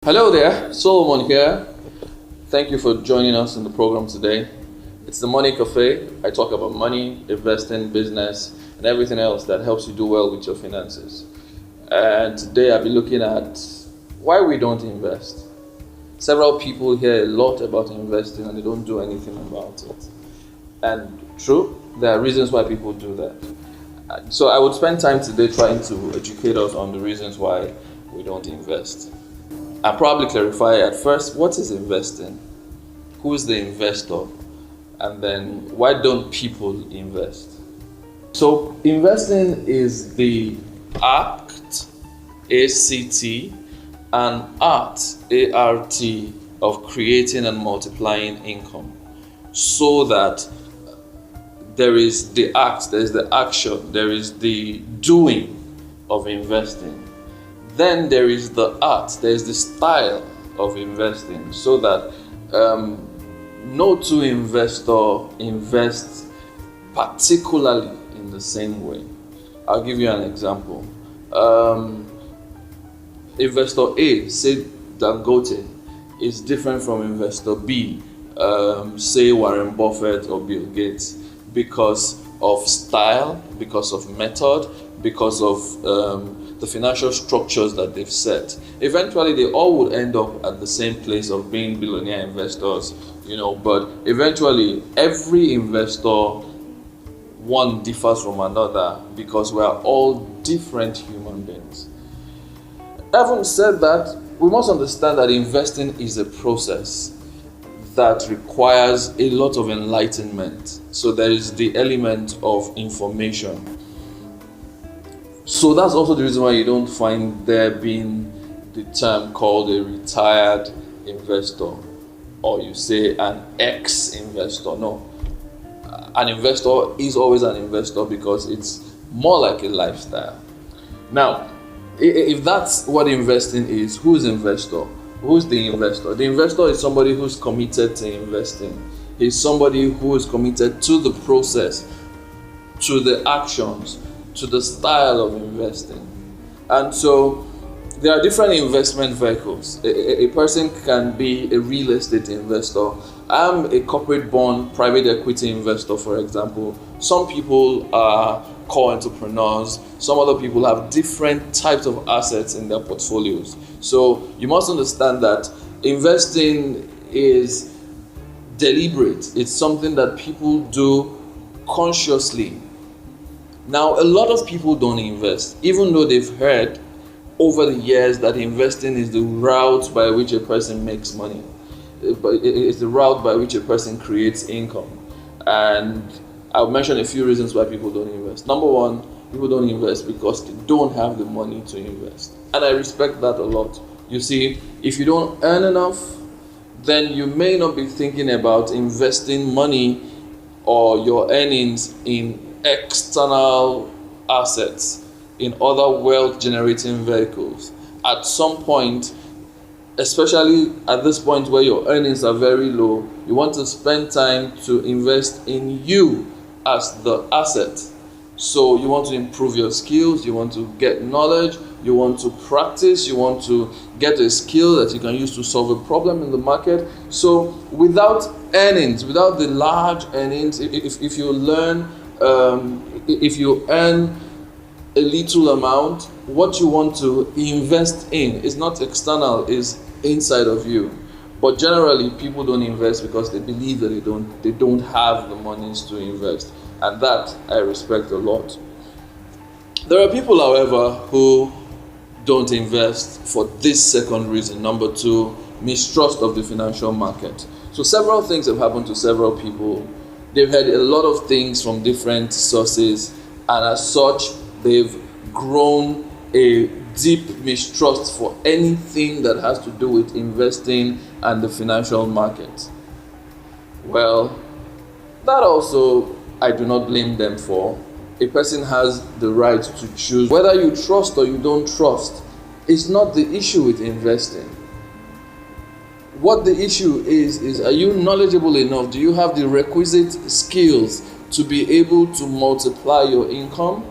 Hello there, Solomon here. Thank you for joining us in the program today. It's the Money Cafe. I talk about money, investing, business, and everything else that helps you do well with your finances. And today I'll be looking at why we don't invest. Several people hear a lot about investing and they don't do anything about it. And true, there are reasons why people do that. So I would spend time today trying to educate us on the reasons why we don't invest. I'll probably clarify at first, what is investing? Who is the investor? And then, why don't people invest? So, investing is the act, A-C-T, and art, A-R-T, of creating and multiplying income. So that there is the act, there is the action, there is the doing of investing. Then there is the art, there is the style of investing, so that no two investor invests particularly in the same way. I'll give you an example. Investor A, say Dangote, is different from investor B, say Warren Buffett or Bill Gates, because of style, because of method, because of the financial structures that they've set. Eventually, they all would end up at the same place of being billionaire investors, but eventually, every investor, one differs from another because we are all different human beings. Having said that, we must understand that investing is a process that requires a lot of enlightenment. So there is the element of information. So that's also the reason why you don't find there being the term called a retired investor, or you say an ex-investor. No, an investor is always an investor because it's more like a lifestyle. Now, if that's what investing is, who's investor? Who's the investor? The investor is somebody who's committed to investing. He's somebody who is committed to the process, to the actions, to the style of investing. And so there are different investment vehicles. A person can be a real estate investor. I'm a corporate bond private equity investor, for example. Some people are core entrepreneurs. Some other people have different types of assets in their portfolios. So you must understand that investing is deliberate. It's something that people do consciously. Now, a lot of people don't invest, even though they've heard over the years that investing is the route by which a person makes money. It's the route by which a person creates income. And I'll mention a few reasons why people don't invest. Number one, people don't invest because they don't have the money to invest. And I respect that a lot. You see, if you don't earn enough, then you may not be thinking about investing money or your earnings in external assets, in other wealth generating vehicles. At some point, especially at this point where your earnings are very low, you want to spend time to invest in you as the asset. So you want to improve your skills, you want to get knowledge, you want to practice, you want to get a skill that you can use to solve a problem in the market. So without earnings, without the large earnings, if you learn if you earn a little amount, what you want to invest in is not external, is inside of you. But generally, people don't invest because they believe that they don't have the monies to invest, and that I respect a lot. There are people, however, who don't invest for this second reason. Number two, mistrust of the financial market. So several things have happened to several people. They've heard a lot of things from different sources, and as such, they've grown a deep mistrust for anything that has to do with investing and the financial market. Well, that also I do not blame them for. A person has the right to choose. Whether you trust or you don't trust is not the issue with investing. What the issue is are you knowledgeable enough? Do you have the requisite skills to be able to multiply your income?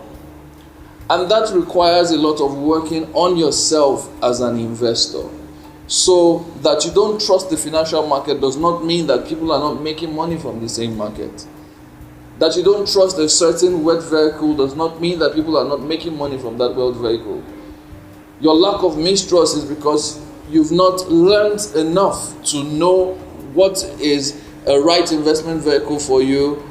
And that requires a lot of working on yourself as an investor. So that you don't trust the financial market does not mean that people are not making money from the same market. That you don't trust a certain wealth vehicle does not mean that people are not making money from that wealth vehicle. Your lack of mistrust is because you've not learned enough to know what is a right investment vehicle for you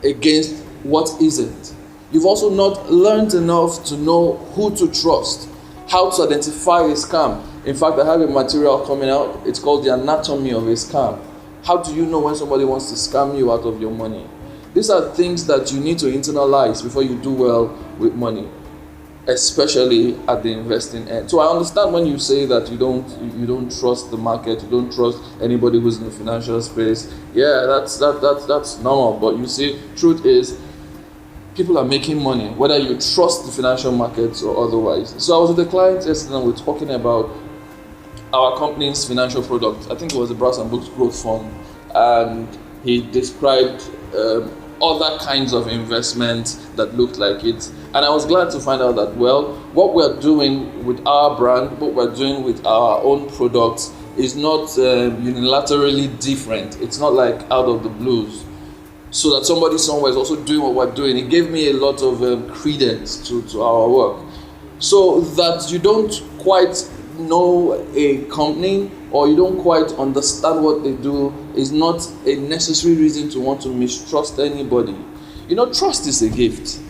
against what isn't. You've also not learned enough to know who to trust, how to identify a scam. In fact, I have a material coming out. It's called The Anatomy of a Scam. How do you know when somebody wants to scam you out of your money? These are things that you need to internalize before you do well with money, especially at the investing end. So I understand when you say that you don't trust the market, you don't trust anybody who's in the financial space. Yeah, that's normal. But you see, truth is, people are making money, whether you trust the financial markets or otherwise. So I was with a client yesterday and we're talking about our company's financial product. I think it was the Brass and Books Growth Fund, and he described other kinds of investments that looked like it. And I was glad to find out that, well, what we're doing with our brand, what we're doing with our own products is not unilaterally different. It's not like out of the blues. So that somebody somewhere is also doing what we're doing. It gave me a lot of credence to our work. So that you don't quite know a company or you don't quite understand what they do is not a necessary reason to want to mistrust anybody. You know, trust is a gift.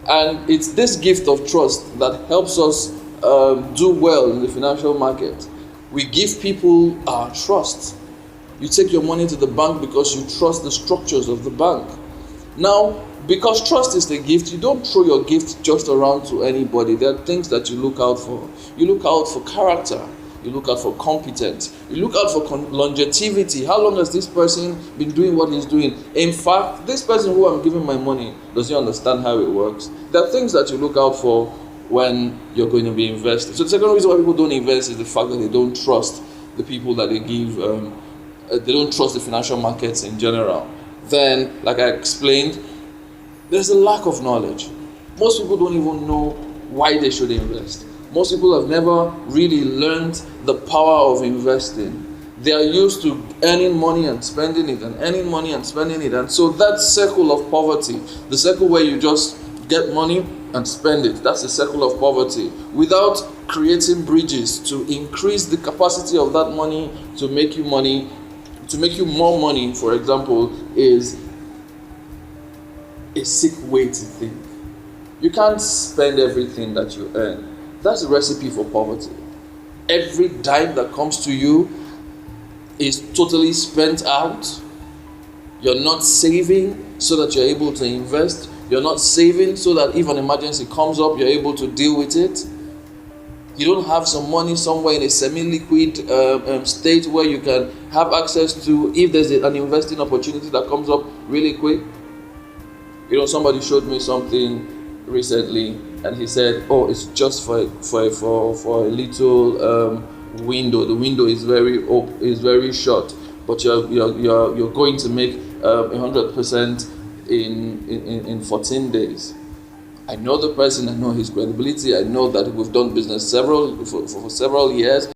And it's this gift of trust that helps us do well in the financial market. We give people our trust. You take your money to the bank because you trust the structures of the bank. Now, because trust is the gift, you don't throw your gift just around to anybody. There are things that you look out for. You look out for character. You look out for competence. You look out for longevity. How long has this person been doing what he's doing? In fact, this person who I'm giving my money, does he understand how it works? There are things that you look out for when you're going to be invested. So the second reason why people don't invest is the fact that they don't trust the people that they give. They don't trust the financial markets in general. Then, like I explained, there's a lack of knowledge. Most people don't even know why they should invest. Most people have never really learned the power of investing. They are used to earning money and spending it and earning money and spending it. And so that circle of poverty, the circle where you just get money and spend it, that's the circle of poverty. Without creating bridges to increase the capacity of that money to make you money, to make you more money, for example, is a sick way to think. You can't spend everything that you earn. That's a recipe for poverty. Every dime that comes to you is totally spent out. You're not saving so that you're able to invest. You're not saving so that if an emergency comes up, you're able to deal with it. You don't have some money somewhere in a semi-liquid state where you can have access to if there's an investing opportunity that comes up really quick. You know, somebody showed me something recently, and he said, "Oh, it's just for a little window. The window is very short, but you're going to make 100% in 14 days." I know the person, I know his credibility, I know that we've done business for several years.